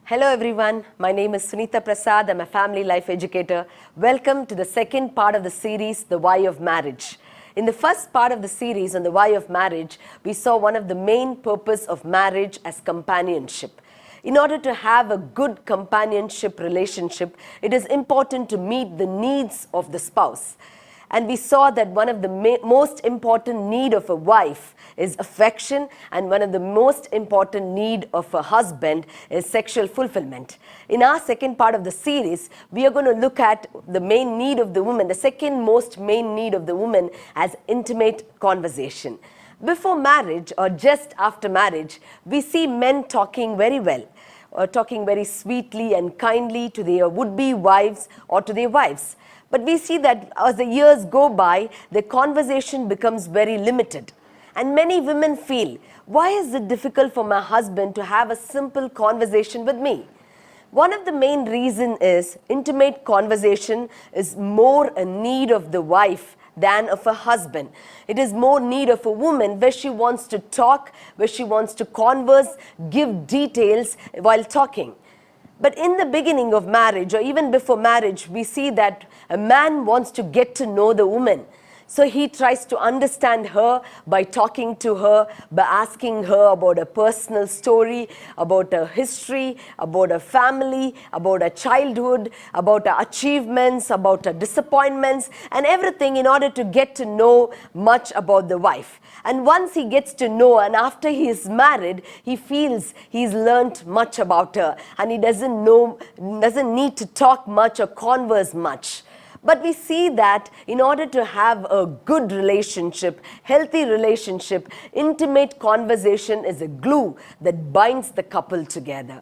Hello everyone, my name is Sunita Prasad. I'm a family life educator. Welcome to the second part of the series, The Why of Marriage. In the first part of the series on the why of marriage, we saw one of the main purpose of marriage as companionship. In order to have a good companionship relationship, it is important to meet the needs of the spouse. And we saw that one of the most important need of a wife is affection, and one of the most important need of a husband is sexual fulfillment. In our second part of the series, we are going to look at the main need of the woman, the second most main need of the woman, as intimate conversation. Before marriage or just after marriage, we see men talking very well, or talking very sweetly and kindly to their would-be wives or to their wives. But we see that as the years go by, the conversation becomes very limited. And many women feel, why is it difficult for my husband to have a simple conversation with me? One of the main reasons is intimate conversation is more a need of the wife than of a husband. It is more need of a woman where she wants to talk, where she wants to converse, give details while talking. But in the beginning of marriage or even before marriage, we see that a man wants to get to know the woman. So he tries to understand her by talking to her, by asking her about a personal story, about her history, about her family, about her childhood, about her achievements, about her disappointments, and everything in order to get to know much about the wife. And once he gets to know, and after he is married, he feels he's learned much about her, and he doesn't need to talk much or converse much. But we see that in order to have a good relationship, healthy relationship, intimate conversation is a glue that binds the couple together.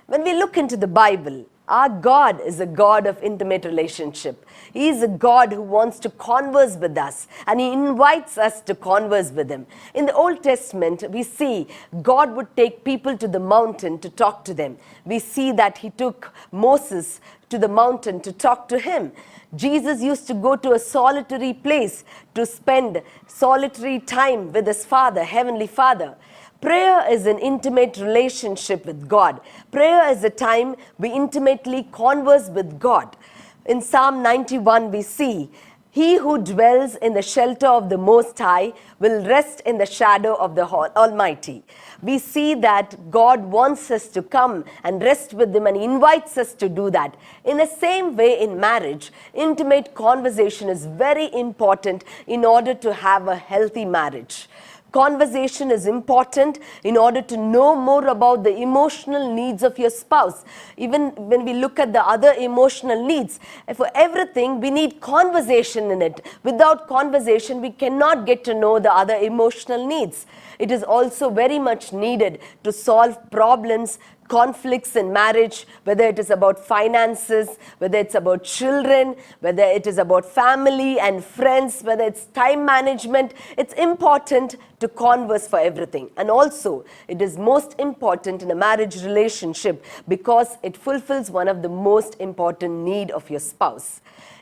When we look into the Bible, our God is a God of intimate relationship. He is a God who wants to converse with us, and He invites us to converse with Him. In the Old Testament, we see God would take people to the mountain to talk to them. We see that He took Moses to the mountain to talk to him. Jesus used to go to a solitary place to spend solitary time with His Father, Heavenly Father. Prayer is an intimate relationship with God. Prayer is a time we intimately converse with God. In Psalm 91, we see, "He who dwells in the shelter of the Most High will rest in the shadow of the Almighty." We see that God wants us to come and rest with Him, and He invites us to do that. In the same way, in marriage, intimate conversation is very important in order to have a healthy marriage. Conversation is important in order to know more about the emotional needs of your spouse. Even when we look at the other emotional needs, for everything we need conversation in it. Without conversation, we cannot get to know the other emotional needs. It is also very much needed to solve problems, conflicts in marriage, whether it is about finances, whether it's about children, whether it is about family and friends, whether it's time management. It's important to converse for everything. And also, it is most important in a marriage relationship because it fulfills one of the most important needs of your spouse.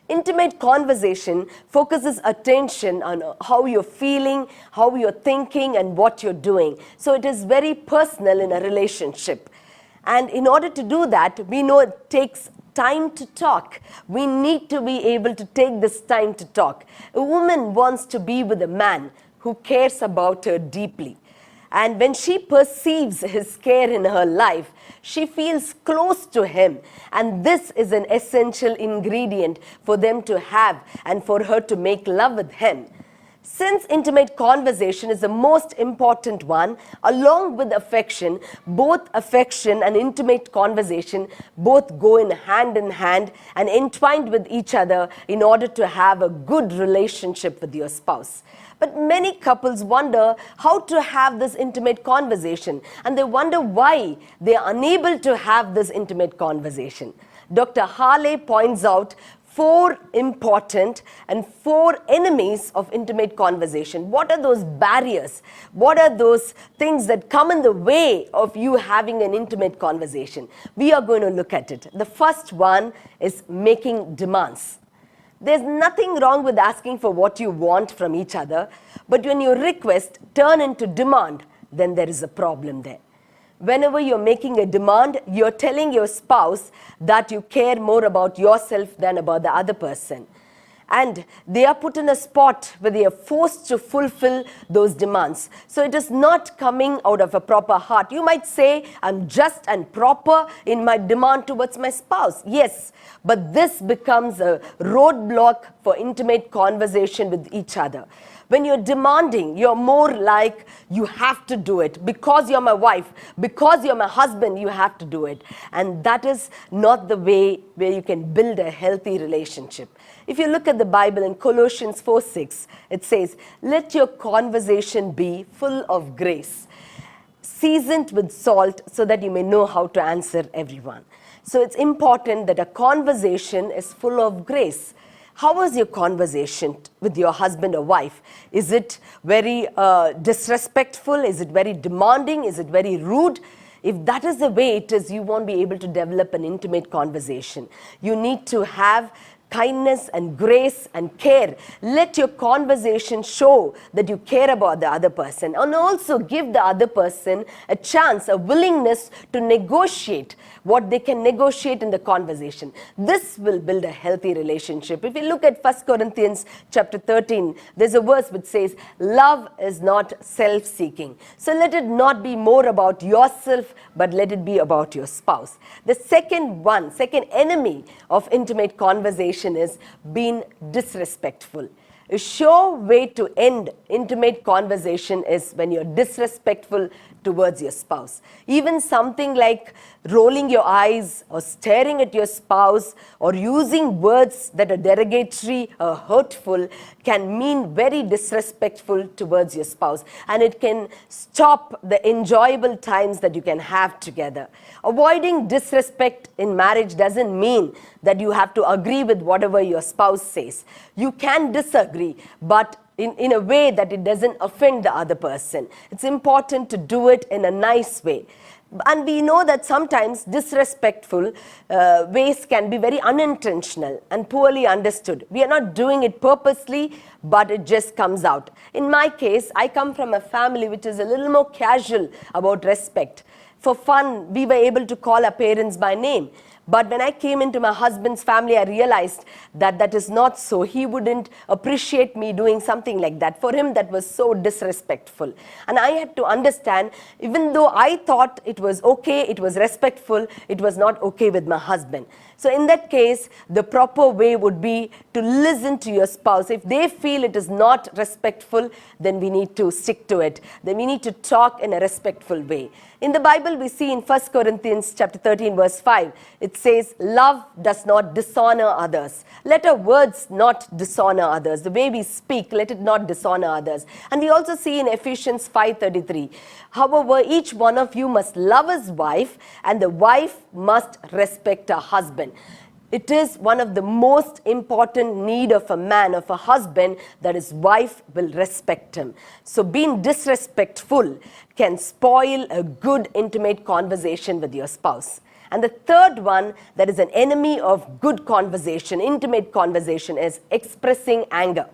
Intimate conversation focuses attention on how you're feeling, how you're thinking, and what you're doing. So it is very personal in a relationship. And in order to do that, we know it takes time to talk. We need to be able to take this time to talk. A woman wants to be with a man who cares about her deeply. And when she perceives his care in her life, she feels close to him. And this is an essential ingredient for them to have and for her to make love with him. Since intimate conversation is the most important one, along with affection, both affection and intimate conversation both go in hand and entwined with each other in order to have a good relationship with your spouse. But many couples wonder how to have this intimate conversation, and they wonder why they are unable to have this intimate conversation. Dr. Harley points out 4 important and 4 enemies of intimate conversation. What are those barriers? What are those things that come in the way of you having an intimate conversation? We are going to look at it. The first one is making demands. There's nothing wrong with asking for what you want from each other, but when your request turn into demand, then there is a problem there. whenever you're making a demand, you're telling your spouse that you care more about yourself than about the other person. And they are put in a spot where they are forced to fulfill those demands. So it is not coming out of a proper heart. You might say, I'm just and proper in my demand towards my spouse. Yes, but this becomes a roadblock for intimate conversation with each other. When you're demanding, you're more like you have to do it. Because you're my wife, because you're my husband, you have to do it. And that is not the way where you can build a healthy relationship. If you look at the Bible in Colossians 4:6, it says, let your conversation be full of grace, seasoned with salt, so that you may know how to answer everyone. So it's important that a conversation is full of grace. How was your conversation with your husband or wife? Is it very disrespectful? Is it very demanding? Is it very rude? If that is the way it is, you won't be able to develop an intimate conversation. You need to have kindness and grace and care. Let your conversation show that you care about the other person, and also give the other person a chance, a willingness to negotiate what they can negotiate in the conversation. This will build a healthy relationship. If you look at 1 Corinthians chapter 13, there's a verse which says, love is not self-seeking. So let it not be more about yourself, but let it be about your spouse. The second enemy of intimate conversation is being disrespectful. A sure way to end intimate conversation is when you're disrespectful towards your spouse. Even something like rolling your eyes or staring at your spouse or using words that are derogatory or hurtful can mean very disrespectful towards your spouse, and it can stop the enjoyable times that you can have together. Avoiding disrespect in marriage doesn't mean that you have to agree with whatever your spouse says. You can disagree, but in a way that it doesn't offend the other person. It's important to do it in a nice way. And we know that sometimes disrespectful ways can be very unintentional and poorly understood. We are not doing it purposely, but it just comes out. In my case, I come from a family which is a little more casual about respect. For fun, we were able to call our parents by name. But when I came into my husband's family, I realized that that is not so. He wouldn't appreciate me doing something like that. For him, that was so disrespectful. And I had to understand, even though I thought it was okay, it was respectful, it was not okay with my husband. So in that case, the proper way would be to listen to your spouse. If they feel it is not respectful, then we need to stick to it. Then we need to talk in a respectful way. In the Bible, we see in 1 Corinthians chapter 13, verse 5, it says, love does not dishonor others. Let our words not dishonor others. The way we speak, let it not dishonor others. And we also see in Ephesians 5:33, however, each one of you must love his wife, and the wife must respect her husband. It is one of the most important need of a man, of a husband, that his wife will respect him. So being disrespectful can spoil a good intimate conversation with your spouse. And the third one that is an enemy of good conversation, intimate conversation, is expressing anger.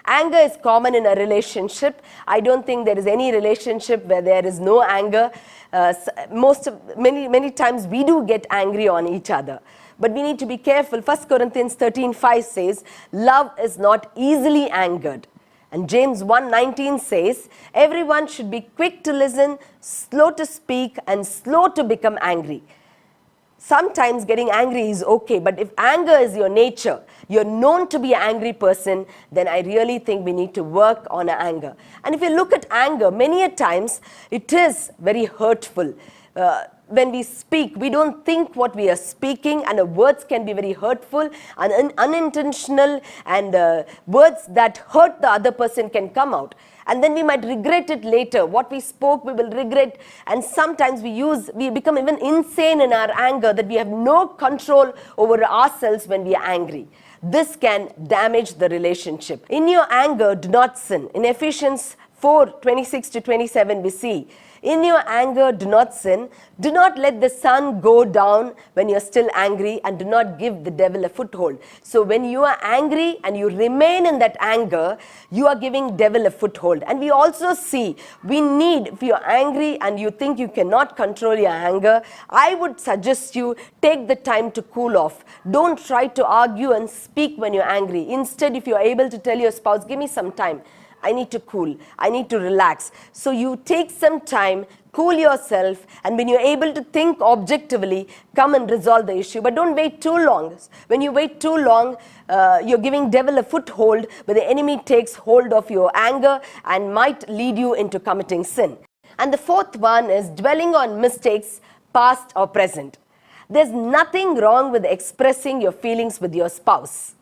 Anger is common in a relationship. I don't think there is any relationship where there is no anger. Many times we do get angry on each other. But we need to be careful. 1 Corinthians 13:5 says, love is not easily angered. And James 1:19 says, everyone should be quick to listen, slow to speak, and slow to become angry. Sometimes getting angry is okay, but if anger is your nature, you're known to be an angry person, then I really think we need to work on our anger. And if you look at anger, many a times it is very hurtful. When we speak, we don't think what we are speaking, and our words can be very hurtful and unintentional, and words that hurt the other person can come out. And then we might regret it later. What we spoke, we will regret. And sometimes we become even insane in our anger, that we have no control over ourselves when we are angry. This can damage the relationship. In your anger, do not sin. In Ephesians 4:26-27, we see, In your anger, do not sin. Do not let the sun go down when you're still angry, and do not give the devil a foothold. So when you are angry and you remain in that anger, you are giving devil a foothold. And we also see, we need, if you're angry and you think you cannot control your anger, I would suggest you take the time to cool off. Don't try to argue and speak when you're angry. Instead, if you're able to tell your spouse, give me some time. I need to cool. I need to relax. So you take some time, cool yourself, and when you're able to think objectively, come and resolve the issue. But don't wait too long. When you wait too long, you're giving devil a foothold where the enemy takes hold of your anger and might lead you into committing sin. And the fourth one is dwelling on mistakes, past or present. There's nothing wrong with expressing your feelings with your spouse.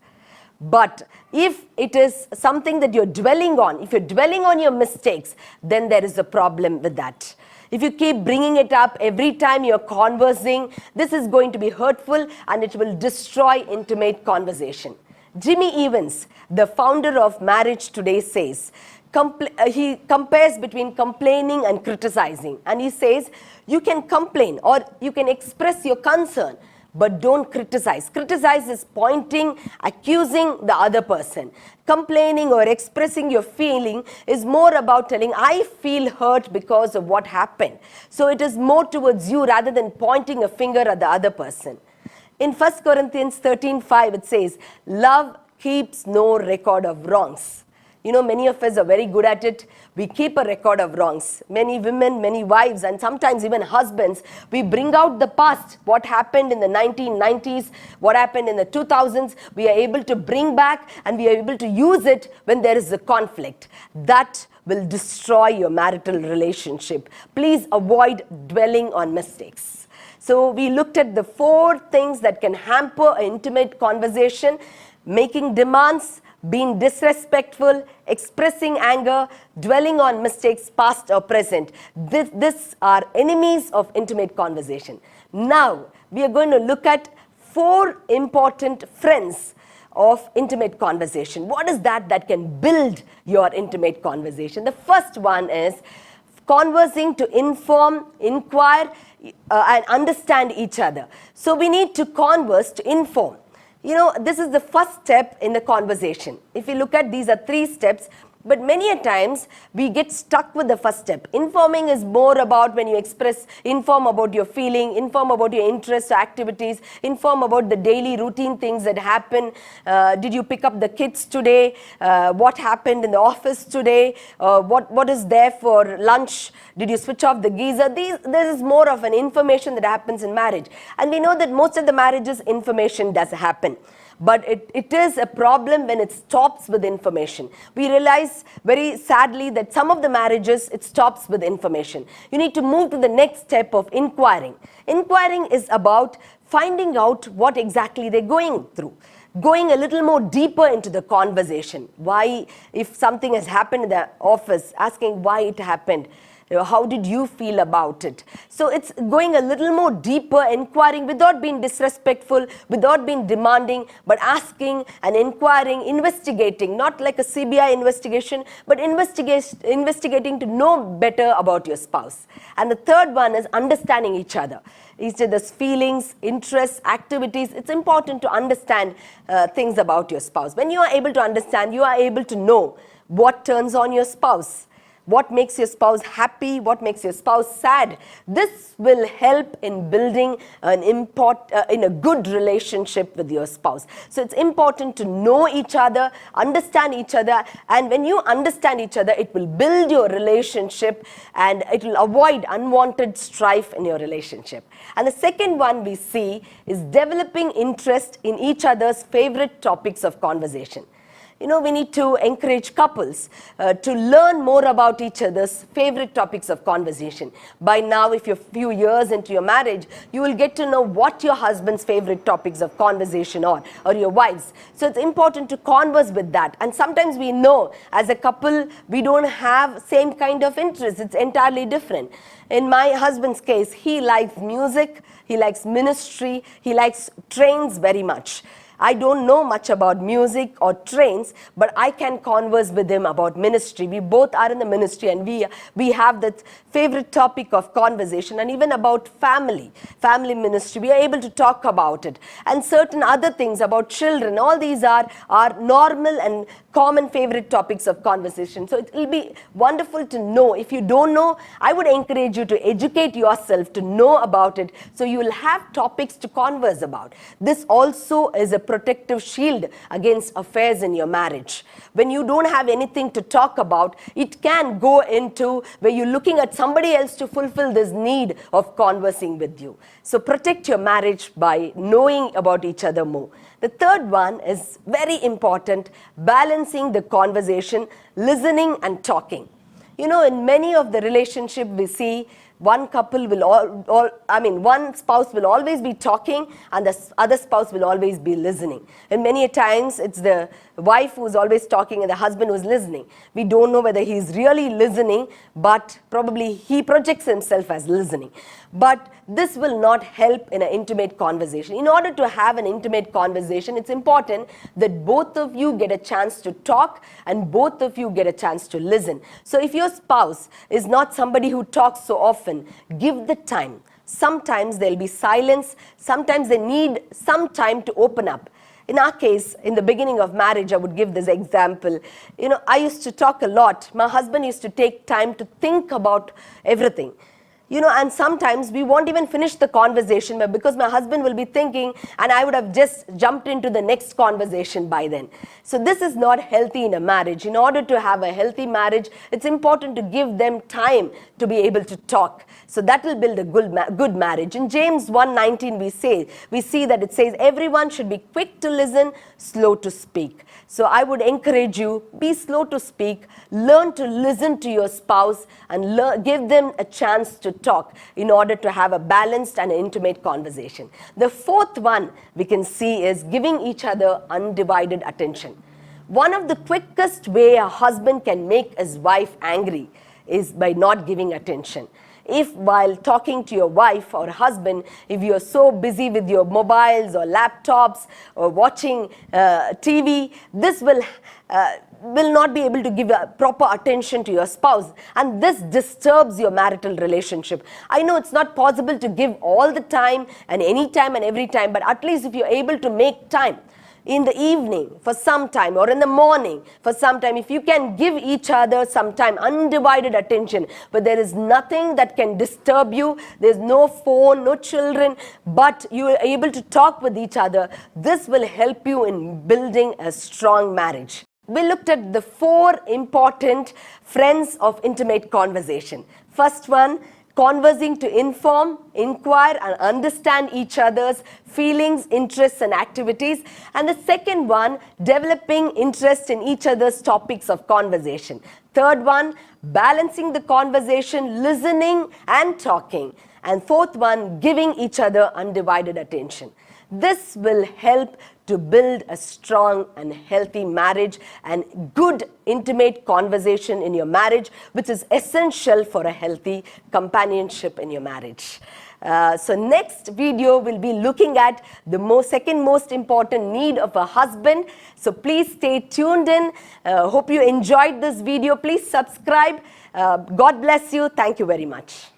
But if it is something that you're dwelling on, if you're dwelling on your mistakes, then there is a problem with that. If you keep bringing it up every time you're conversing, this is going to be hurtful and it will destroy intimate conversation. Jimmy Evans, the founder of Marriage Today, says, he compares between complaining and criticizing. And he says, you can complain or you can express your concern, but don't criticize. Criticize is pointing, accusing the other person. Complaining or expressing your feeling is more about telling, I feel hurt because of what happened. So it is more towards you rather than pointing a finger at the other person. In 1 Corinthians 13:5, it says, love keeps no record of wrongs. You know, many of us are very good at it. We keep a record of wrongs. Many women, many wives, and sometimes even husbands, we bring out the past. What happened in the 1990s, what happened in the 2000s, we are able to bring back and we are able to use it when there is a conflict. That will destroy your marital relationship. Please avoid dwelling on mistakes. So we looked at the 4 things that can hamper an intimate conversation: making demands, being disrespectful, expressing anger, dwelling on mistakes, past or present. These are enemies of intimate conversation. Now, we are going to look at 4 important friends of intimate conversation. What is that can build your intimate conversation? The first one is conversing to inform, inquire, and understand each other. So we need to converse to inform. You know, this is the first step in the conversation. If you look at, these are 3 steps, but many a times we get stuck with the first step. Informing is more about when you inform about your feeling, inform about your interests, activities, inform about the daily routine things that happen. Did you pick up the kids today? What happened in the office today? What is there for lunch? Did you switch off the geyser? This is more of an information that happens in marriage. And we know that most of the marriages, information does happen. But it is a problem when it stops with information. We realize very sadly that some of the marriages, it stops with information. You need to move to the next step of inquiring. Inquiring is about finding out what exactly they're going through. Going a little more deeper into the conversation. Why, if something has happened in the office, asking why it happened. How did you feel about it? So it's going a little more deeper, inquiring without being disrespectful, without being demanding, but asking and inquiring, investigating, not like a CBI investigation, but investigating to know better about your spouse. And the third one is understanding each other. Each other's feelings, interests, activities. It's important to understand things about your spouse. When you are able to understand, you are able to know what turns on your spouse. What makes your spouse happy? What makes your spouse sad? This will help in building in a good relationship with your spouse. So it's important to know each other, understand each other, and when you understand each other, it will build your relationship and it will avoid unwanted strife in your relationship. And the second one we see is developing interest in each other's favorite topics of conversation. You know, we need to encourage couples to learn more about each other's favorite topics of conversation. By now, if you're a few years into your marriage, you will get to know what your husband's favorite topics of conversation are, or your wife's. So it's important to converse with that. And sometimes we know, as a couple, we don't have same kind of interests. It's entirely different. In my husband's case, he likes music, he likes ministry, he likes trains very much. I don't know much about music or trains, but I can converse with him about ministry. We both are in the ministry, and we have that favorite topic of conversation, and even about family ministry. We are able to talk about it, and certain other things about children. All these are normal and common favorite topics of conversation. So it will be wonderful to know. If you don't know, I would encourage you to educate yourself to know about it, so you will have topics to converse about. This also is a protective shield against affairs in your marriage. When you don't have anything to talk about, it can go into where you're looking at somebody else to fulfill this need of conversing with you. So protect your marriage by knowing about each other more. The third one is very important: balancing the conversation, listening and talking. You know, in many of the relationships we see, one couple will one spouse will always be talking and the other spouse will always be listening. And many times it's the wife who's always talking and the husband who's listening. We don't know whether he's really listening, but probably he projects himself as listening. But this will not help in an intimate conversation. In order to have an intimate conversation, it's important that both of you get a chance to talk and both of you get a chance to listen. So if your spouse is not somebody who talks so often, give the time. Sometimes there'll be silence. Sometimes they need some time to open up. In our case, in the beginning of marriage, I would give this example. You know, I used to talk a lot. My husband used to take time to think about everything. You know, and sometimes we won't even finish the conversation, but because my husband will be thinking and I would have just jumped into the next conversation by then. So this is not healthy in a marriage. In order to have a healthy marriage, it's important to give them time to be able to talk. So that will build a good marriage. In James 1:19 we see that it says everyone should be quick to listen, slow to speak. So I would encourage you, be slow to speak, learn to listen to your spouse and give them a chance to talk in order to have a balanced and intimate conversation. The fourth one we can see is giving each other undivided attention. One of the quickest way a husband can make his wife angry is by not giving attention. If while talking to your wife or husband, if you're so busy with your mobiles or laptops or watching TV, this will not be able to give proper attention to your spouse, and this disturbs your marital relationship. I know it's not possible to give all the time and any time and every time, but at least if you're able to make time in the evening for some time or in the morning for some time, if you can give each other some time, undivided attention, but there is nothing that can disturb you, there's no phone, no children, but you are able to talk with each other, this will help you in building a strong marriage. We looked at the 4 important friends of intimate conversation. First one, conversing to inform, inquire and understand each other's feelings, interests and activities. And the second one, developing interest in each other's topics of conversation. Third one, balancing the conversation, listening and talking. And fourth one, giving each other undivided attention. This will help to build a strong and healthy marriage and good intimate conversation in your marriage, which is essential for a healthy companionship in your marriage. So next video we'll be looking at the second most important need of a husband. So please stay tuned in. Hope you enjoyed this video. Please subscribe. God bless you. Thank you very much.